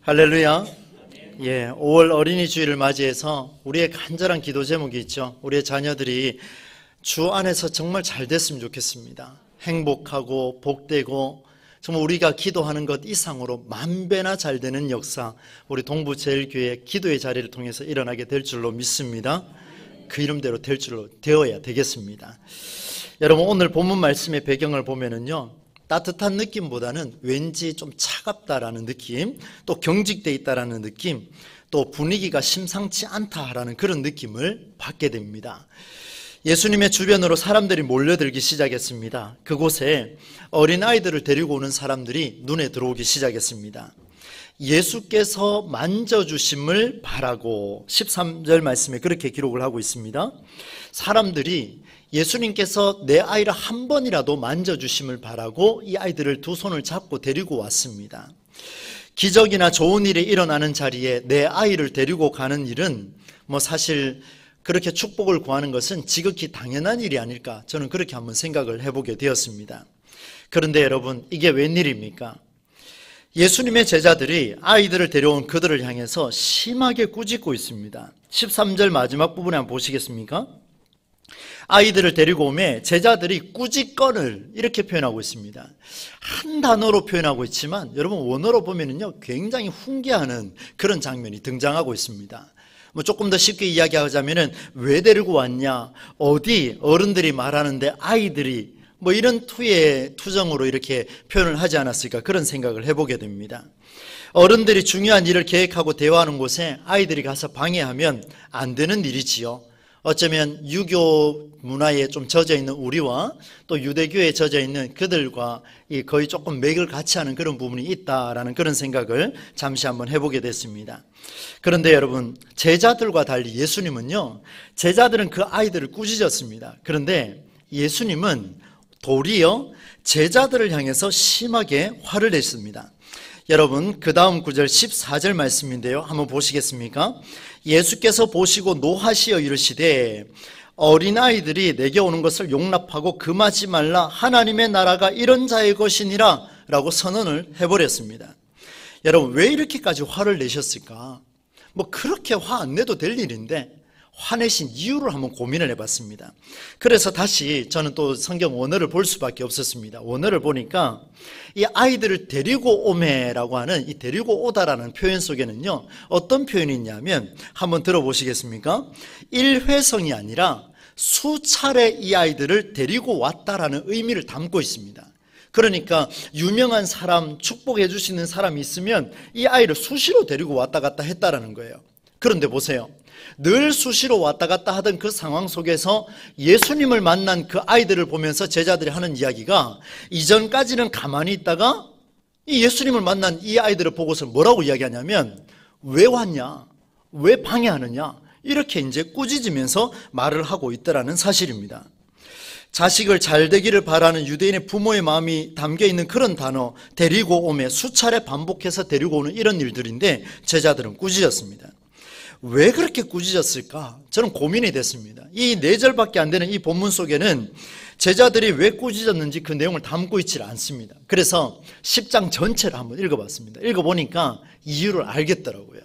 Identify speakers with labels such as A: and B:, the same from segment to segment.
A: 할렐루야. 5월 어린이 주일을 맞이해서 우리의 간절한 기도 제목이 있죠. 우리의 자녀들이 주 안에서 정말 잘 됐으면 좋겠습니다. 행복하고 복되고 정말 우리가 기도하는 것 이상으로 만배나 잘 되는 역사, 우리 동부제일교회 기도의 자리를 통해서 일어나게 될 줄로 믿습니다. 그 이름대로 될 줄로 되어야 되겠습니다. 여러분, 오늘 본문 말씀의 배경을 보면은요, 따뜻한 느낌보다는 왠지 좀 차갑다라는 느낌, 또 경직되어 있다라는 느낌, 또 분위기가 심상치 않다라는 그런 느낌을 받게 됩니다. 예수님의 주변으로 사람들이 몰려들기 시작했습니다. 그곳에 어린아이들을 데리고 오는 사람들이 눈에 들어오기 시작했습니다. 예수께서 만져주심을 바라고 13절 말씀에 그렇게 기록을 하고 있습니다. 사람들이 예수님께서 내 아이를 한 번이라도 만져주심을 바라고 이 아이들을 두 손을 잡고 데리고 왔습니다. 기적이나 좋은 일이 일어나는 자리에 내 아이를 데리고 가는 일은 사실 그렇게 축복을 구하는 것은 지극히 당연한 일이 아닐까, 저는 그렇게 한번 생각을 해보게 되었습니다. 그런데 여러분, 이게 웬일입니까? 예수님의 제자들이 아이들을 데려온 그들을 향해서 심하게 꾸짖고 있습니다. 13절 마지막 부분에 한번 보시겠습니까? 아이들을 데리고 오매 제자들이 꾸짖건을 이렇게 표현하고 있습니다. 한 단어로 표현하고 있지만 여러분, 원어로 보면은요, 굉장히 훈계하는 그런 장면이 등장하고 있습니다. 조금 더 쉽게 이야기하자면은, 왜 데리고 왔냐, 어디, 어른들이 말하는데 아이들이 이런 투정으로 이렇게 표현을 하지 않았을까, 그런 생각을 해보게 됩니다. 어른들이 중요한 일을 계획하고 대화하는 곳에 아이들이 가서 방해하면 안 되는 일이지요. 어쩌면 유교 문화에 좀 젖어 있는 우리와 또 유대교에 젖어 있는 그들과 거의 조금 맥을 같이 하는 그런 부분이 있다라는 그런 생각을 잠시 한번 해보게 됐습니다. 그런데 여러분, 제자들과 달리 예수님은요, 제자들은 그 아이들을 꾸짖었습니다. 그런데 예수님은 도리어 제자들을 향해서 심하게 화를 냈습니다. 여러분, 그 다음 구절 14절 말씀인데요, 한번 보시겠습니까? 예수께서 보시고 노하시어 이르시되, 어린아이들이 내게 오는 것을 용납하고 금하지 말라, 하나님의 나라가 이런 자의 것이니라 라고 선언을 해버렸습니다. 여러분, 왜 이렇게까지 화를 내셨을까? 그렇게 화 안 내도 될 일인데 화내신 이유를 한번 고민을 해봤습니다. 그래서 다시 저는 또 성경 원어를 볼 수밖에 없었습니다. 원어를 보니까 이 아이들을 데리고 오매라고 하는 이 데리고 오다라는 표현 속에는요, 어떤 표현이 있냐면, 한번 들어보시겠습니까? 일회성이 아니라 수차례 이 아이들을 데리고 왔다라는 의미를 담고 있습니다. 그러니까 유명한 사람, 축복해 주시는 사람이 있으면 이 아이를 수시로 데리고 왔다 갔다 했다라는 거예요. 그런데 보세요, 늘 수시로 왔다 갔다 하던 그 상황 속에서 예수님을 만난 그 아이들을 보면서 제자들이 하는 이야기가, 이전까지는 가만히 있다가 이 예수님을 만난 이 아이들을 보고서 뭐라고 이야기하냐면, 왜 왔냐, 왜 방해하느냐, 이렇게 이제 꾸짖으면서 말을 하고 있더라는 사실입니다. 자식을 잘 되기를 바라는 유대인의 부모의 마음이 담겨있는 그런 단어, 데리고 오매, 수차례 반복해서 데리고 오는 이런 일들인데 제자들은 꾸짖었습니다. 왜 그렇게 꾸짖었을까? 저는 고민이 됐습니다. 이 4절밖에 안 되는 이 본문 속에는 제자들이 왜 꾸짖었는지 그 내용을 담고 있지 않습니다. 그래서 10장 전체를 한번 읽어봤습니다. 읽어보니까 이유를 알겠더라고요.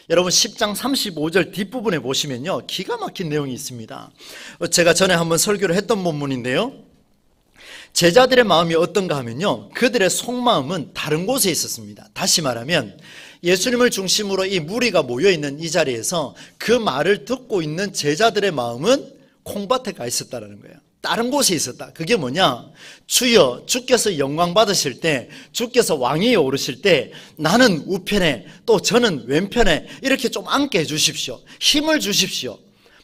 A: 여러분, 10장 35절 뒷부분에 보시면요, 기가 막힌 내용이 있습니다. 제가 전에 한번 설교를 했던 본문인데요, 제자들의 마음이 어떤가 하면요, 그들의 속마음은 다른 곳에 있었습니다. 다시 말하면 예수님을 중심으로 이 무리가 모여있는 이 자리에서 그 말을 듣고 있는 제자들의 마음은 콩밭에 가 있었다는 거예요. 다른 곳에 있었다. 그게 뭐냐? 주여, 주께서 영광 받으실 때, 주께서 왕위에 오르실 때 나는 우편에, 또 저는 왼편에 이렇게 좀 앉게 해주십시오. 힘을 주십시오.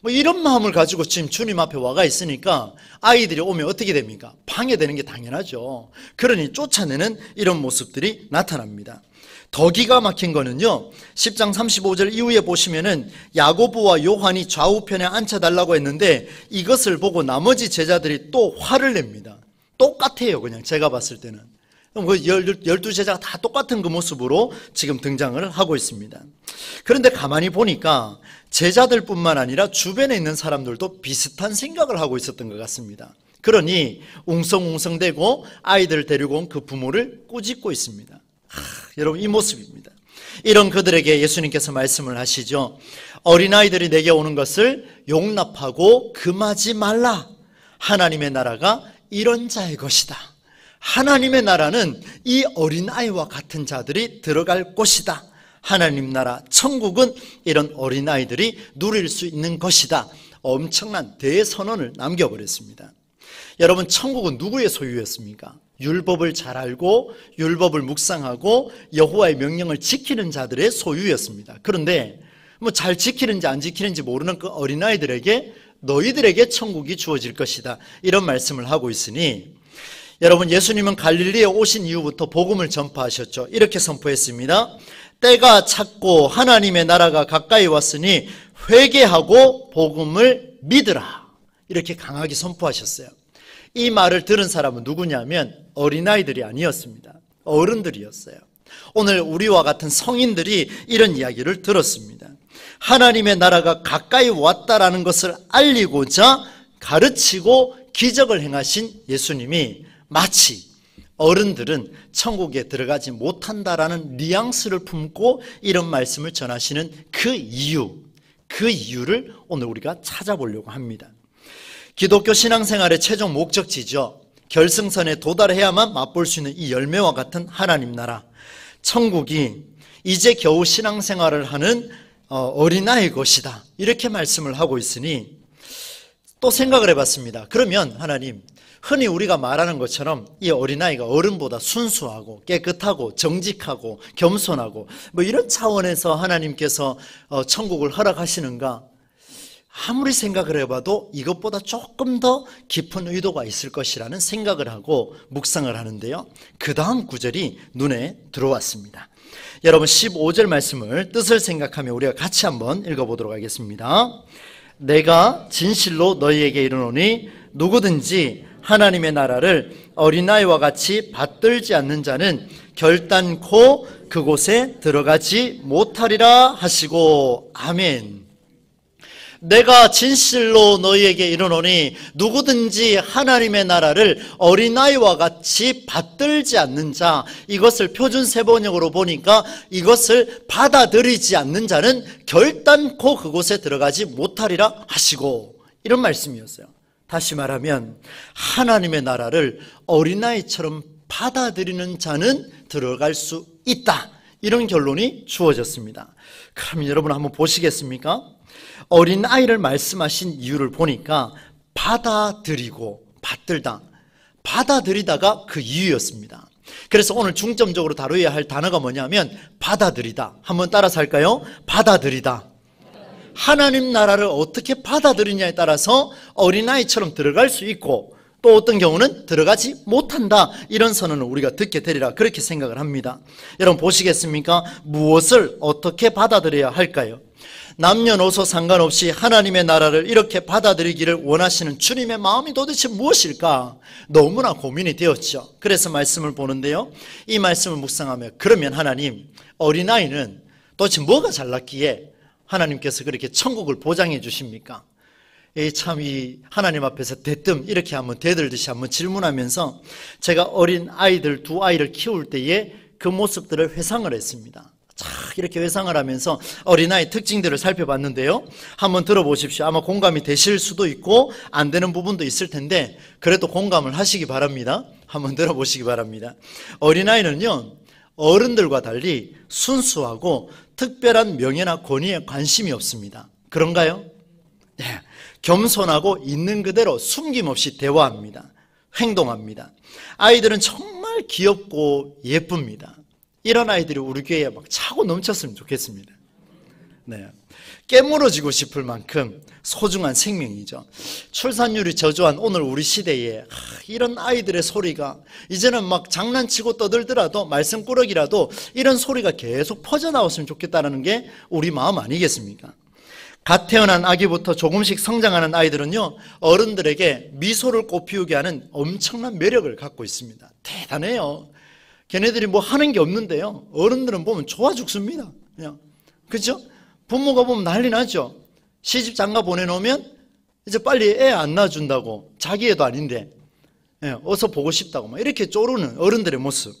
A: 이런 마음을 가지고 지금 주님 앞에 와가 있으니까 아이들이 오면 어떻게 됩니까? 방해되는 게 당연하죠. 그러니 쫓아내는 이런 모습들이 나타납니다. 더 기가 막힌 거는요, 10장 35절 이후에 보시면은 야고보와 요한이 좌우편에 앉혀달라고 했는데 이것을 보고 나머지 제자들이 또 화를 냅니다. 똑같아요, 그냥 제가 봤을 때는. 그 12제자가 다 똑같은 그 모습으로 지금 등장을 하고 있습니다. 그런데 가만히 보니까 제자들뿐만 아니라 주변에 있는 사람들도 비슷한 생각을 하고 있었던 것 같습니다. 그러니 웅성웅성대고 아이들을 데리고 온 그 부모를 꾸짖고 있습니다. 여러분, 이 모습입니다. 이런 그들에게 예수님께서 말씀을 하시죠. 어린아이들이 내게 오는 것을 용납하고 금하지 말라. 하나님의 나라가 이런 자의 것이다. 하나님의 나라는 이 어린아이와 같은 자들이 들어갈 곳이다. 하나님 나라 천국은 이런 어린아이들이 누릴 수 있는 것이다. 엄청난 대선언을 남겨버렸습니다. 여러분, 천국은 누구의 소유였습니까? 율법을 잘 알고 율법을 묵상하고 여호와의 명령을 지키는 자들의 소유였습니다. 그런데 뭐 잘 지키는지 안 지키는지 모르는 그 어린아이들에게 너희들에게 천국이 주어질 것이다, 이런 말씀을 하고 있으니, 여러분, 예수님은 갈릴리에 오신 이후부터 복음을 전파하셨죠. 이렇게 선포했습니다. 때가 찼고 하나님의 나라가 가까이 왔으니 회개하고 복음을 믿으라. 이렇게 강하게 선포하셨어요. 이 말을 들은 사람은 누구냐면 어린아이들이 아니었습니다. 어른들이었어요. 오늘 우리와 같은 성인들이 이런 이야기를 들었습니다. 하나님의 나라가 가까이 왔다라는 것을 알리고자 가르치고 기적을 행하신 예수님이 마치 어른들은 천국에 들어가지 못한다라는 뉘앙스를 품고 이런 말씀을 전하시는 그 이유를 오늘 우리가 찾아보려고 합니다. 기독교 신앙생활의 최종 목적지죠. 결승선에 도달해야만 맛볼 수 있는 이 열매와 같은 하나님 나라 천국이 이제 겨우 신앙생활을 하는 어린아이의 것이다, 이렇게 말씀을 하고 있으니 또 생각을 해봤습니다. 그러면 하나님, 흔히 우리가 말하는 것처럼 이 어린아이가 어른보다 순수하고 깨끗하고 정직하고 겸손하고 뭐 이런 차원에서 하나님께서 천국을 허락하시는가? 아무리 생각을 해봐도 이것보다 조금 더 깊은 의도가 있을 것이라는 생각을 하고 묵상을 하는데요, 그 다음 구절이 눈에 들어왔습니다. 여러분, 15절 말씀을 뜻을 생각하며 우리가 같이 한번 읽어보도록 하겠습니다. 내가 진실로 너희에게 이르노니 누구든지 하나님의 나라를 어린아이와 같이 받들지 않는 자는 결단코 그곳에 들어가지 못하리라 하시고, 아멘. 내가 진실로 너희에게 이르노니 누구든지 하나님의 나라를 어린아이와 같이 받들지 않는 자, 이것을 표준세번역으로 보니까 이것을 받아들이지 않는 자는 결단코 그곳에 들어가지 못하리라 하시고, 이런 말씀이었어요. 다시 말하면 하나님의 나라를 어린아이처럼 받아들이는 자는 들어갈 수 있다, 이런 결론이 주어졌습니다. 그럼 여러분 한번 보시겠습니까? 어린아이를 말씀하신 이유를 보니까 받아들이고 받아들이다가 그 이유였습니다. 그래서 오늘 중점적으로 다루어야 할 단어가 뭐냐면 받아들이다. 한번 따라서 할까요? 받아들이다. 하나님 나라를 어떻게 받아들이냐에 따라서 어린아이처럼 들어갈 수 있고 또 어떤 경우는 들어가지 못한다, 이런 선언을 우리가 듣게 되리라, 그렇게 생각을 합니다. 여러분 보시겠습니까? 무엇을 어떻게 받아들여야 할까요? 남녀노소 상관없이 하나님의 나라를 이렇게 받아들이기를 원하시는 주님의 마음이 도대체 무엇일까? 너무나 고민이 되었죠. 그래서 말씀을 보는데요, 이 말씀을 묵상하며, 그러면 하나님, 어린아이는 도대체 뭐가 잘났기에 하나님께서 그렇게 천국을 보장해 주십니까? 참 이 하나님 앞에서 대뜸 이렇게 한번 대들듯이 한번 질문하면서 제가 어린 아이들 두 아이를 키울 때에 그 모습들을 회상을 했습니다. 이렇게 회상을 하면서 어린아이 특징들을 살펴봤는데요, 한번 들어보십시오. 아마 공감이 되실 수도 있고 안 되는 부분도 있을 텐데 그래도 공감을 하시기 바랍니다. 한번 들어보시기 바랍니다. 어린아이는요, 어른들과 달리 순수하고 특별한 명예나 권위에 관심이 없습니다. 그런가요? 네. 겸손하고 있는 그대로 숨김없이 대화합니다. 행동합니다. 아이들은 정말 귀엽고 예쁩니다. 이런 아이들이 우리 교회에 막 차고 넘쳤으면 좋겠습니다. 네. 깨물어지고 싶을 만큼 소중한 생명이죠. 출산율이 저조한 오늘 우리 시대에 이런 아이들의 소리가 이제는 막 장난치고 떠들더라도 말썽꾸러기라도 이런 소리가 계속 퍼져나왔으면 좋겠다는 게 우리 마음 아니겠습니까? 갓 태어난 아기부터 조금씩 성장하는 아이들은요, 어른들에게 미소를 꽃피우게 하는 엄청난 매력을 갖고 있습니다. 대단해요. 걔네들이 뭐 하는 게 없는데요, 어른들은 보면 좋아 죽습니다. 그냥. 그렇죠? 부모가 보면 난리 나죠. 시집 장가 보내놓으면 이제 빨리 애 안 낳아준다고, 자기 애도 아닌데 어서 보고 싶다고 막 이렇게 쪼르는 어른들의 모습.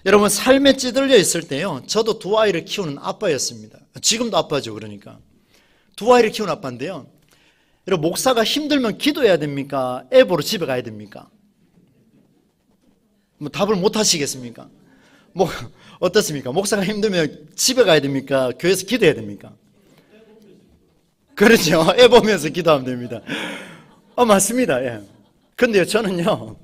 A: 여러분, 삶에 찌들려 있을 때요, 저도 두 아이를 키우는 아빠였습니다. 지금도 아빠죠. 그러니까 두 아이를 키우는 아빠인데요, 여러분, 목사가 힘들면 기도해야 됩니까? 애 보러 집에 가야 됩니까? 뭐 답을 못 하시겠습니까? 뭐 어떻습니까? 목사가 힘들면 집에 가야 됩니까? 교회에서 기도해야 됩니까? 그렇죠. 애 보면서 기도하면 됩니다. 맞습니다. 예. 근데요, 저는요,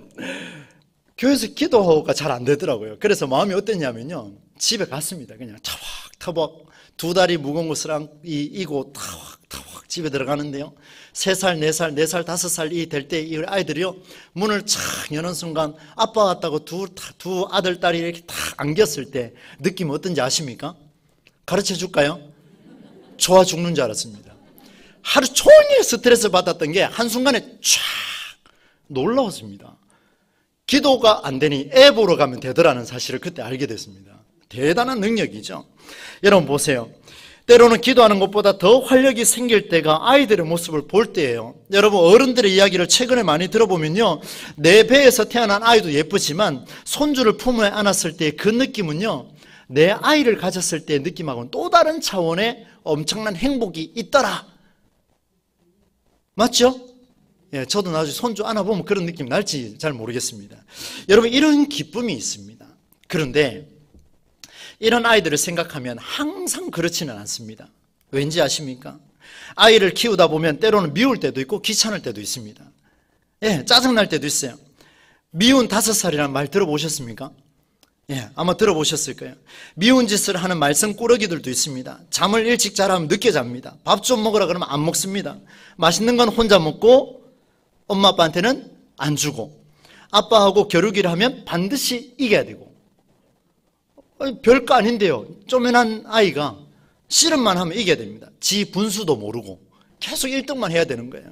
A: 교회에서 기도가 잘 안 되더라고요. 그래서 마음이 어땠냐면요, 집에 갔습니다. 그냥 터벅터벅 두 다리 무거운 것을 이고 타벅타벅 집에 들어가는데요, 3살, 4살, 4살, 5살이 될 때 이 아이들이요, 문을 착 여는 순간 아빠 같다고 두 아들, 딸이 이렇게 딱 안겼을 때 느낌 어떤지 아십니까? 가르쳐 줄까요? 좋아 죽는 줄 알았습니다. 하루 종일 스트레스 받았던 게 한순간에 쫙 놀라웠습니다. 기도가 안 되니 애 보러 가면 되더라는 사실을 그때 알게 됐습니다. 대단한 능력이죠. 여러분 보세요. 때로는 기도하는 것보다 더 활력이 생길 때가 아이들의 모습을 볼 때예요. 여러분, 어른들의 이야기를 최근에 많이 들어보면요, 내 배에서 태어난 아이도 예쁘지만 손주를 품에 안았을 때 그 느낌은요, 내 아이를 가졌을 때의 느낌하고는 또 다른 차원의 엄청난 행복이 있더라. 맞죠? 예, 저도 나중에 손주 안아보면 그런 느낌 날지 잘 모르겠습니다. 여러분, 이런 기쁨이 있습니다. 그런데 이런 아이들을 생각하면 항상 그렇지는 않습니다. 왠지 아십니까? 아이를 키우다 보면 때로는 미울 때도 있고 귀찮을 때도 있습니다. 예, 짜증날 때도 있어요. 미운 5살이라는 말 들어보셨습니까? 예, 아마 들어보셨을 거예요. 미운 짓을 하는 말썽꾸러기들도 있습니다. 잠을 일찍 자라면 늦게 잡니다. 밥 좀 먹으라 그러면 안 먹습니다. 맛있는 건 혼자 먹고 엄마 아빠한테는 안 주고, 아빠하고 겨루기를 하면 반드시 이겨야 되고. 별거 아닌데요, 쪼맨한 아이가 씨름만 하면 이겨야 됩니다. 지 분수도 모르고 계속 1등만 해야 되는 거예요.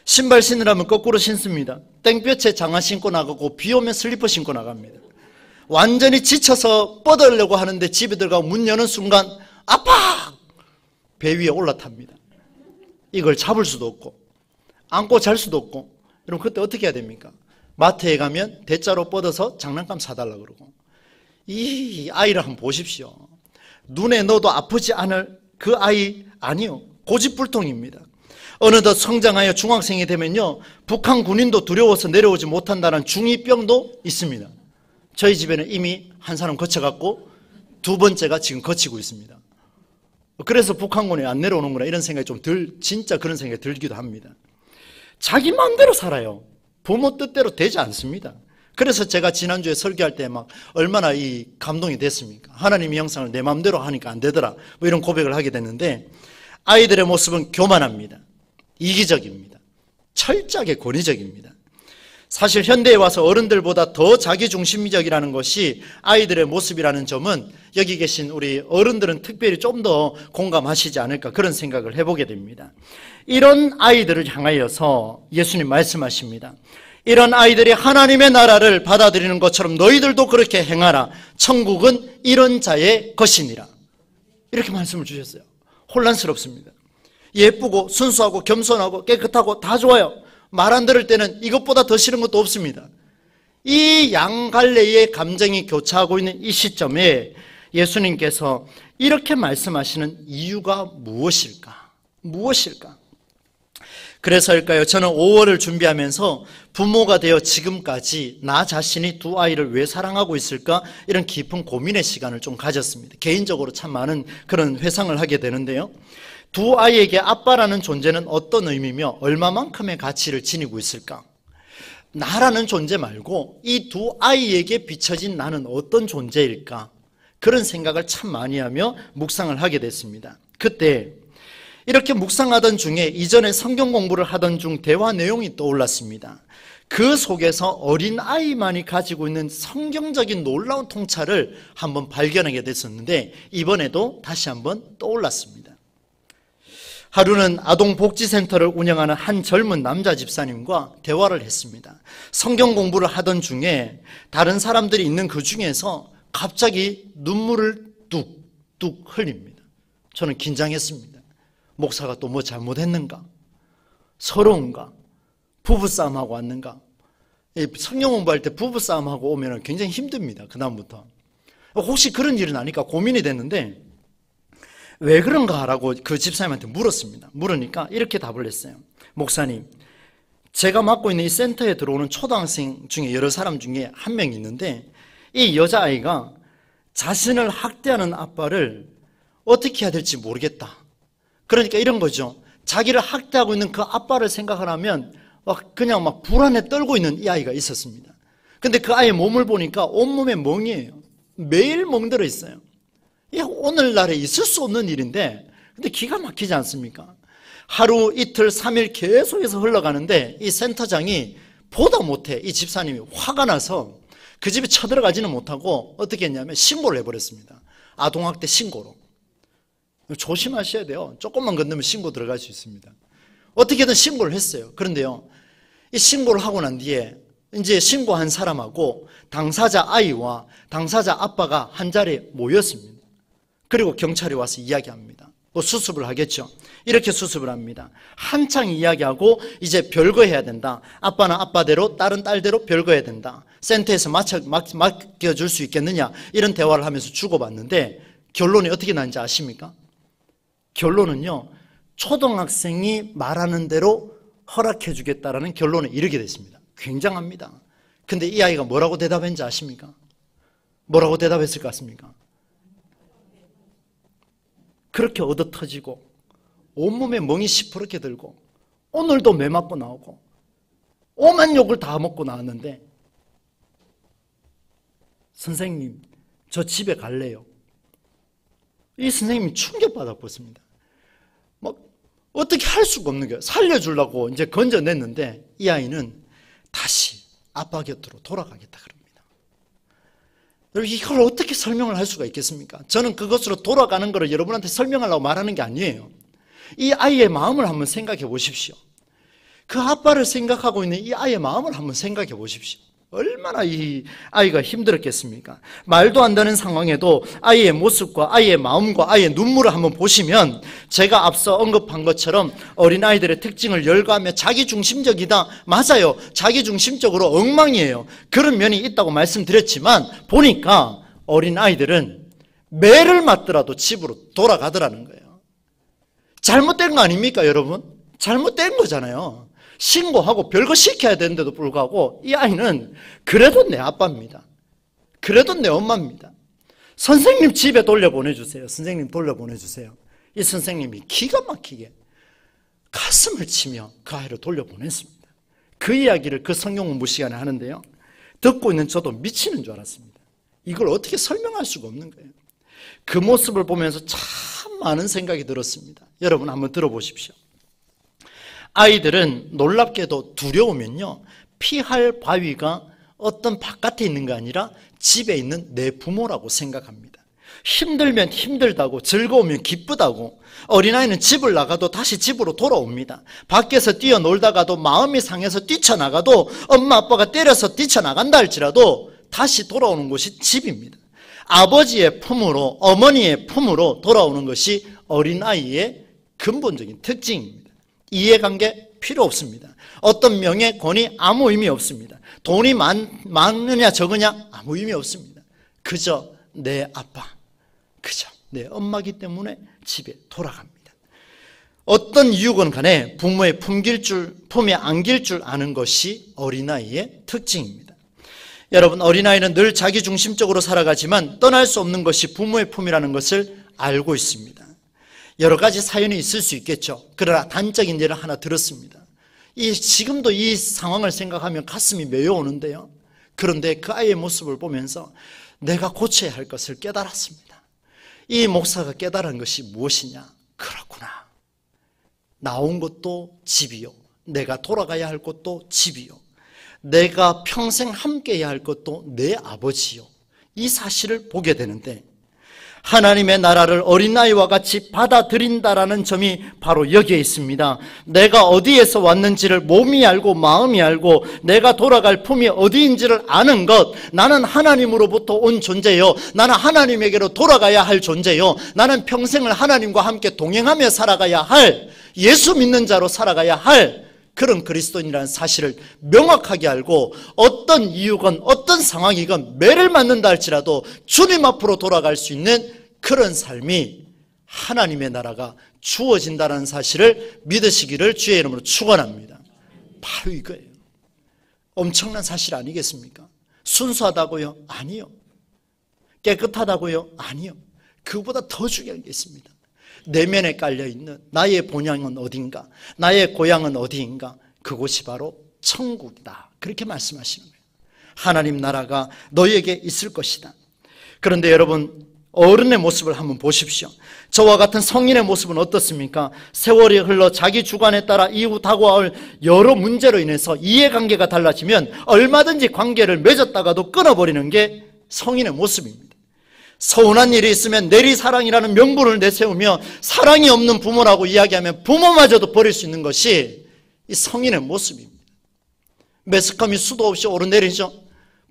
A: 신발 신으라면 거꾸로 신습니다. 땡볕에 장화 신고 나가고 비 오면 슬리퍼 신고 나갑니다. 완전히 지쳐서 뻗으려고 하는데 집에 들어가고 문 여는 순간 아파! 배 위에 올라탑니다. 이걸 잡을 수도 없고 안고 잘 수도 없고. 여러분, 그때 어떻게 해야 됩니까? 마트에 가면 대자로 뻗어서 장난감 사달라 그러고. 이 아이를 한번 보십시오. 눈에 넣어도 아프지 않을 그 아이 아니요, 고집불통입니다. 어느덧 성장하여 중학생이 되면요, 북한 군인도 두려워서 내려오지 못한다는 중2병도 있습니다. 저희 집에는 이미 한 사람 거쳐갔고 두 번째가 지금 거치고 있습니다. 그래서 북한군이 안 내려오는구나 이런 생각이 진짜 그런 생각이 들기도 합니다. 자기 마음대로 살아요. 부모 뜻대로 되지 않습니다. 그래서 제가 지난주에 설교할 때 막 얼마나 이 감동이 됐습니까? 하나님의 형상을 내 마음대로 하니까 안 되더라, 뭐 이런 고백을 하게 됐는데, 아이들의 모습은 교만합니다. 이기적입니다. 철저하게 권위적입니다. 사실 현대에 와서 어른들보다 더 자기중심적이라는 것이 아이들의 모습이라는 점은 여기 계신 우리 어른들은 특별히 좀 더 공감하시지 않을까, 그런 생각을 해보게 됩니다. 이런 아이들을 향하여서 예수님 말씀하십니다. 이런 아이들이 하나님의 나라를 받아들이는 것처럼 너희들도 그렇게 행하라. 천국은 이런 자의 것이니라. 이렇게 말씀을 주셨어요. 혼란스럽습니다. 예쁘고 순수하고 겸손하고 깨끗하고 다 좋아요. 말 안 들을 때는 이것보다 더 싫은 것도 없습니다. 이 양갈래의 감정이 교차하고 있는 이 시점에 예수님께서 이렇게 말씀하시는 이유가 무엇일까? 무엇일까? 그래서일까요? 저는 5월을 준비하면서 부모가 되어 지금까지 나 자신이 두 아이를 왜 사랑하고 있을까? 이런 깊은 고민의 시간을 좀 가졌습니다. 개인적으로 참 많은 그런 회상을 하게 되는데요. 두 아이에게 아빠라는 존재는 어떤 의미며 얼마만큼의 가치를 지니고 있을까? 나라는 존재 말고 이 두 아이에게 비춰진 나는 어떤 존재일까? 그런 생각을 참 많이 하며 묵상을 하게 됐습니다. 그때 이렇게 묵상하던 중에 이전에 성경 공부를 하던 중 대화 내용이 떠올랐습니다. 그 속에서 어린아이만이 가지고 있는 성경적인 놀라운 통찰을 한번 발견하게 됐었는데, 이번에도 다시 한번 떠올랐습니다. 하루는 아동복지센터를 운영하는 한 젊은 남자 집사님과 대화를 했습니다. 성경 공부를 하던 중에 다른 사람들이 있는 그 중에서 갑자기 눈물을 뚝뚝 흘립니다. 저는 긴장했습니다. 목사가 또 뭐 잘못했는가? 서러운가? 부부싸움하고 왔는가? 성경 공부할 때 부부싸움하고 오면 굉장히 힘듭니다. 그다음부터. 혹시 그런 일은 아닐까 고민이 됐는데 왜 그런가라고 그 집사님한테 물었습니다. 물으니까 이렇게 답을 했어요. 목사님, 제가 맡고 있는 이 센터에 들어오는 초등학생 중에 여러 사람 중에 한 명 있는데 이 여자아이가 자신을 학대하는 아빠를 어떻게 해야 될지 모르겠다. 그러니까 이런 거죠. 자기를 학대하고 있는 그 아빠를 생각을 하면 그냥 막 불안에 떨고 있는 이 아이가 있었습니다. 근데 그 아이의 몸을 보니까 온몸에 멍이에요. 매일 멍들어 있어요. 오늘날에 있을 수 없는 일인데 근데 기가 막히지 않습니까? 하루 이틀 3일 계속해서 흘러가는데 이 센터장이 보다 못해 이 집사님이 화가 나서 그 집에 쳐들어가지는 못하고 어떻게 했냐면 신고를 해버렸습니다. 아동학대 신고로. 조심하셔야 돼요. 조금만 건너면 신고 들어갈 수 있습니다. 어떻게든 신고를 했어요. 그런데요, 이 신고를 하고 난 뒤에 이제 신고한 사람하고 당사자 아이와 당사자 아빠가 한 자리에 모였습니다. 그리고 경찰이 와서 이야기합니다. 또 수습을 하겠죠. 이렇게 수습을 합니다. 한창 이야기하고 이제 별거해야 된다. 아빠는 아빠대로 딸은 딸대로 별거해야 된다. 센터에서 맡겨줄 수 있겠느냐, 이런 대화를 하면서 주고받는데 결론이 어떻게 나는지 아십니까? 결론은요, 초등학생이 말하는 대로 허락해 주겠다라는 결론에 이르게 됐습니다. 굉장합니다. 근데 이 아이가 뭐라고 대답했는지 아십니까? 뭐라고 대답했을 것 같습니까? 그렇게 얻어터지고 온몸에 멍이 시퍼렇게 들고 오늘도 매 맞고 나오고 오만 욕을 다 먹고 나왔는데 선생님, 저 집에 갈래요. 이 선생님이 충격받았습니다. 막 어떻게 할 수가 없는 거예요. 살려주려고 이제 건져냈는데 이 아이는 다시 아빠 곁으로 돌아가겠다 그럽니다. 여러분, 이걸 어떻게 설명을 할 수가 있겠습니까? 저는 그것으로 돌아가는 것을 여러분한테 설명하려고 말하는 게 아니에요. 이 아이의 마음을 한번 생각해 보십시오. 그 아빠를 생각하고 있는 이 아이의 마음을 한번 생각해 보십시오. 얼마나 이 아이가 힘들었겠습니까? 말도 안 되는 상황에도 아이의 모습과 아이의 마음과 아이의 눈물을 한번 보시면 제가 앞서 언급한 것처럼 어린아이들의 특징을 열거하며 자기중심적이다. 맞아요. 자기중심적으로 엉망이에요. 그런 면이 있다고 말씀드렸지만 보니까 어린아이들은 매를 맞더라도 집으로 돌아가더라는 거예요. 잘못된 거 아닙니까, 여러분? 잘못된 거잖아요. 신고하고 별거 시켜야 되는데도 불구하고 이 아이는 그래도 내 아빠입니다. 그래도 내 엄마입니다. 선생님 집에 돌려보내주세요. 선생님 돌려보내주세요. 이 선생님이 기가 막히게 가슴을 치며 그 아이를 돌려보냈습니다. 그 이야기를 그 성경 공부 시간에 하는데요, 듣고 있는 저도 미치는 줄 알았습니다. 이걸 어떻게 설명할 수가 없는 거예요. 그 모습을 보면서 참 많은 생각이 들었습니다. 여러분 한번 들어보십시오. 아이들은 놀랍게도 두려우면요, 피할 바위가 어떤 바깥에 있는 게 아니라 집에 있는 내 부모라고 생각합니다. 힘들면 힘들다고, 즐거우면 기쁘다고. 어린아이는 집을 나가도 다시 집으로 돌아옵니다. 밖에서 뛰어놀다가도 마음이 상해서 뛰쳐나가도 엄마 아빠가 때려서 뛰쳐나간다 할지라도 다시 돌아오는 곳이 집입니다. 아버지의 품으로, 어머니의 품으로 돌아오는 것이 어린아이의 근본적인 특징입니다. 이해관계 필요 없습니다. 어떤 명예, 권위 아무 의미 없습니다. 돈이 많느냐 적으냐 아무 의미 없습니다. 그저 내 아빠, 그저 내 엄마기 때문에 집에 돌아갑니다. 어떤 이유건 간에 부모의 품에 안길 줄 아는 것이 어린아이의 특징입니다. 여러분, 어린아이는 늘 자기중심적으로 살아가지만 떠날 수 없는 것이 부모의 품이라는 것을 알고 있습니다. 여러 가지 사연이 있을 수 있겠죠. 그러나 단적인 예를 하나 들었습니다. 지금도 이 상황을 생각하면 가슴이 메어오는데요. 그런데 그 아이의 모습을 보면서 내가 고쳐야 할 것을 깨달았습니다. 이 목사가 깨달은 것이 무엇이냐? 그렇구나. 나온 것도 집이요. 내가 돌아가야 할 것도 집이요. 내가 평생 함께해야 할 것도 내 아버지요. 이 사실을 보게 되는데 하나님의 나라를 어린아이와 같이 받아들인다라는 점이 바로 여기에 있습니다. 내가 어디에서 왔는지를 몸이 알고 마음이 알고 내가 돌아갈 품이 어디인지를 아는 것, 나는 하나님으로부터 온 존재요, 나는 하나님에게로 돌아가야 할 존재요, 나는 평생을 하나님과 함께 동행하며 살아가야 할, 예수 믿는 자로 살아가야 할 그런 그리스도인이라는 사실을 명확하게 알고 어떤 이유건 어떤 상황이건 매를 맞는다 할지라도 주님 앞으로 돌아갈 수 있는 그런 삶이 하나님의 나라가 주어진다는 사실을 믿으시기를 주의 이름으로 축원합니다. 바로 이거예요. 엄청난 사실 아니겠습니까? 순수하다고요? 아니요. 깨끗하다고요? 아니요. 그보다 더 중요한 게 있습니다. 내면에 깔려있는 나의 본향은 어딘가, 나의 고향은 어디인가, 그곳이 바로 천국이다. 그렇게 말씀하시는 거예요. 하나님 나라가 너희에게 있을 것이다. 그런데 여러분, 어른의 모습을 한번 보십시오. 저와 같은 성인의 모습은 어떻습니까? 세월이 흘러 자기 주관에 따라 이후 다가올 여러 문제로 인해서 이해관계가 달라지면 얼마든지 관계를 맺었다가도 끊어버리는 게 성인의 모습입니다. 서운한 일이 있으면 내리사랑이라는 명분을 내세우며 사랑이 없는 부모라고 이야기하면 부모마저도 버릴 수 있는 것이 이 성인의 모습입니다. 매스컴이 수도 없이 오르내리죠.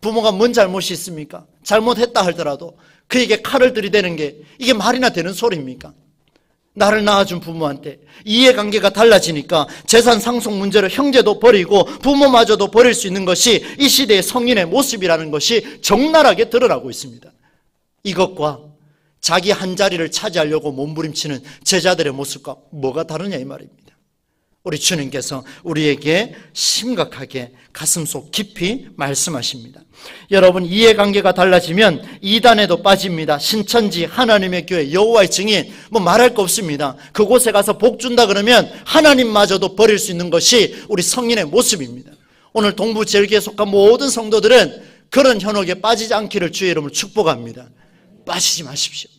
A: 부모가 뭔 잘못이 있습니까? 잘못했다 하더라도 그에게 칼을 들이대는 게 이게 말이나 되는 소리입니까? 나를 낳아준 부모한테 이해관계가 달라지니까 재산 상속 문제로 형제도 버리고 부모마저도 버릴 수 있는 것이 이 시대의 성인의 모습이라는 것이 적나라하게 드러나고 있습니다. 이것과 자기 한 자리를 차지하려고 몸부림치는 제자들의 모습과 뭐가 다르냐 이 말입니다. 우리 주님께서 우리에게 심각하게 가슴속 깊이 말씀하십니다. 여러분, 이해관계가 달라지면 이단에도 빠집니다. 신천지, 하나님의 교회, 여호와의 증인, 뭐 말할 거 없습니다. 그곳에 가서 복 준다 그러면 하나님마저도 버릴 수 있는 것이 우리 성인의 모습입니다. 오늘 동부제일교회에 속한 모든 성도들은 그런 현혹에 빠지지 않기를 주의 이름으로 축복합니다. 빠지지 마십시오.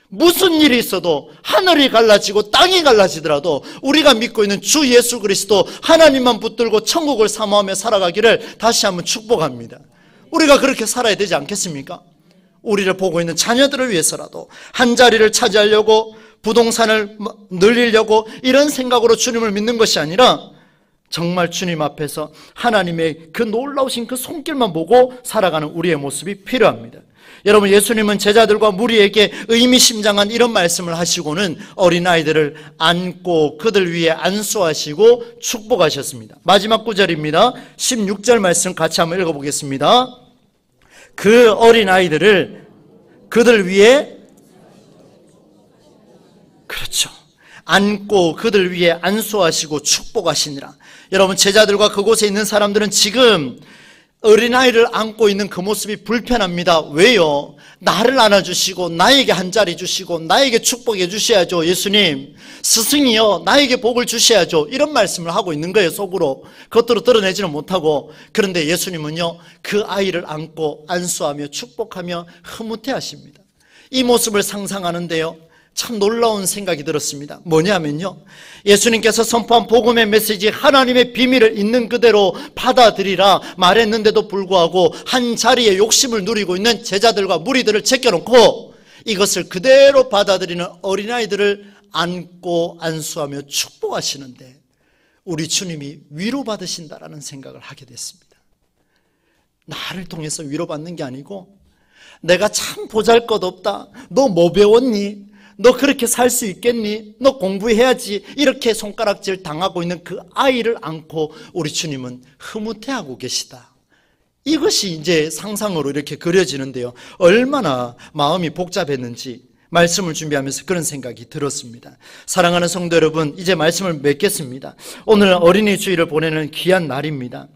A: 무슨 일이 있어도 하늘이 갈라지고 땅이 갈라지더라도 우리가 믿고 있는 주 예수 그리스도 하나님만 붙들고 천국을 사모하며 살아가기를 다시 한번 축복합니다. 우리가 그렇게 살아야 되지 않겠습니까? 우리를 보고 있는 자녀들을 위해서라도 한 자리를 차지하려고 부동산을 늘리려고 이런 생각으로 주님을 믿는 것이 아니라 정말 주님 앞에서 하나님의 그 놀라우신 그 손길만 보고 살아가는 우리의 모습이 필요합니다. 여러분, 예수님은 제자들과 무리에게 의미심장한 이런 말씀을 하시고는 어린아이들을 안고 그들 위에 안수하시고 축복하셨습니다. 마지막 구절입니다. 16절 말씀 같이 한번 읽어보겠습니다. 그 어린아이들을 그들 위에, 그렇죠, 안고 그들 위에 안수하시고 축복하시니라. 여러분, 제자들과 그곳에 있는 사람들은 지금 어린아이를 안고 있는 그 모습이 불편합니다. 왜요? 나를 안아주시고 나에게 한 자리 주시고 나에게 축복해 주셔야죠. 예수님, 스승이요, 나에게 복을 주셔야죠. 이런 말씀을 하고 있는 거예요. 속으로. 겉으로 드러내지는 못하고. 그런데 예수님은요, 그 아이를 안고 안수하며 축복하며 흐뭇해 하십니다. 이 모습을 상상하는데요, 참 놀라운 생각이 들었습니다. 뭐냐면요, 예수님께서 선포한 복음의 메시지, 하나님의 비밀을 있는 그대로 받아들이라 말했는데도 불구하고 한 자리에 욕심을 누리고 있는 제자들과 무리들을 제껴놓고 이것을 그대로 받아들이는 어린아이들을 안고 안수하며 축복하시는데 우리 주님이 위로받으신다라는 생각을 하게 됐습니다. 나를 통해서 위로받는 게 아니고 내가 참 보잘것없다, 너 뭐 배웠니? 너 그렇게 살 수 있겠니? 너 공부해야지. 이렇게 손가락질 당하고 있는 그 아이를 안고 우리 주님은 흐뭇해하고 계시다. 이것이 이제 상상으로 이렇게 그려지는데요, 얼마나 마음이 복잡했는지 말씀을 준비하면서 그런 생각이 들었습니다. 사랑하는 성도 여러분, 이제 말씀을 맺겠습니다. 오늘 어린이 주일을 보내는 귀한 날입니다.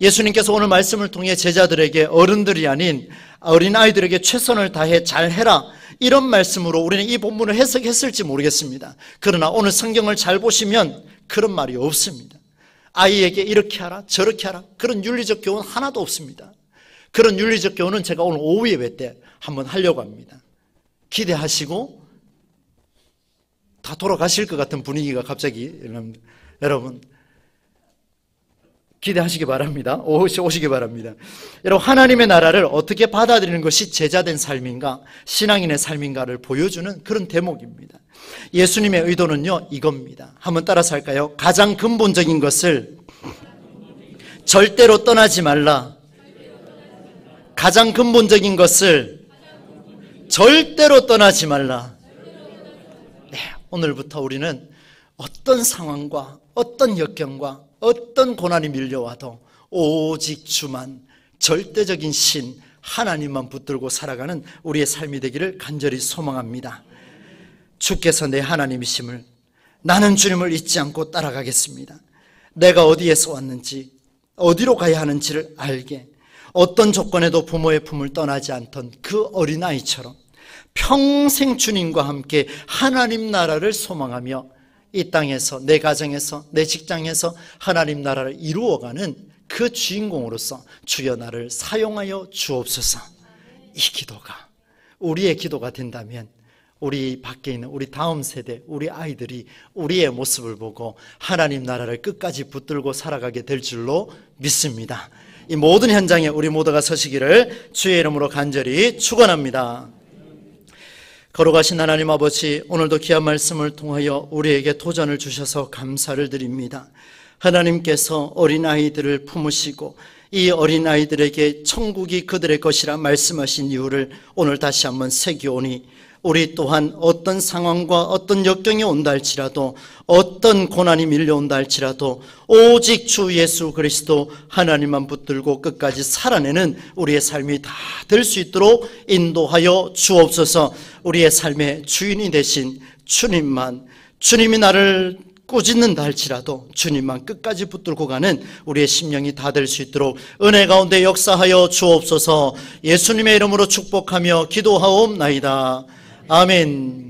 A: 예수님께서 오늘 말씀을 통해 제자들에게 어른들이 아닌 어린아이들에게 최선을 다해 잘해라, 이런 말씀으로 우리는 이 본문을 해석했을지 모르겠습니다. 그러나 오늘 성경을 잘 보시면 그런 말이 없습니다. 아이에게 이렇게 하라 저렇게 하라, 그런 윤리적 교훈 하나도 없습니다. 그런 윤리적 교훈은 제가 오늘 오후 예배 때 한번 하려고 합니다. 기대하시고 다 돌아가실 것 같은 분위기가 갑자기, 여러분 기대하시기 바랍니다. 오시기 바랍니다. 여러분, 하나님의 나라를 어떻게 받아들이는 것이 제자된 삶인가, 신앙인의 삶인가를 보여주는 그런 대목입니다. 예수님의 의도는요, 이겁니다. 한번 따라서 할까요? 가장 근본적인 것을 절대로 떠나지 말라. 가장 근본적인 것을 절대로 떠나지 말라. 네, 오늘부터 우리는 어떤 상황과 어떤 역경과 어떤 고난이 밀려와도 오직 주만, 절대적인 신 하나님만 붙들고 살아가는 우리의 삶이 되기를 간절히 소망합니다. 주께서 내 하나님이심을, 나는 주님을 잊지 않고 따라가겠습니다. 내가 어디에서 왔는지, 어디로 가야 하는지를 알게, 어떤 조건에도 부모의 품을 떠나지 않던 그 어린아이처럼 평생 주님과 함께 하나님 나라를 소망하며 이 땅에서, 내 가정에서, 내 직장에서 하나님 나라를 이루어가는 그 주인공으로서 주여 나를 사용하여 주옵소서. 이 기도가 우리의 기도가 된다면 우리 밖에 있는 우리 다음 세대, 우리 아이들이 우리의 모습을 보고 하나님 나라를 끝까지 붙들고 살아가게 될 줄로 믿습니다. 이 모든 현장에 우리 모두가 서시기를 주의 이름으로 간절히 축원합니다. 거룩하신 하나님 아버지, 오늘도 귀한 말씀을 통하여 우리에게 도전을 주셔서 감사를 드립니다. 하나님께서 어린아이들을 품으시고 이 어린아이들에게 천국이 그들의 것이라 말씀하신 이유를 오늘 다시 한번 새겨오니, 우리 또한 어떤 상황과 어떤 역경이 온다 할지라도, 어떤 고난이 밀려온다 할지라도 오직 주 예수 그리스도 하나님만 붙들고 끝까지 살아내는 우리의 삶이 다 될 수 있도록 인도하여 주옵소서. 우리의 삶의 주인이 되신 주님만, 주님이 나를 꾸짖는다 할지라도 주님만 끝까지 붙들고 가는 우리의 심령이 다 될 수 있도록 은혜 가운데 역사하여 주옵소서. 예수님의 이름으로 축복하며 기도하옵나이다. 아멘.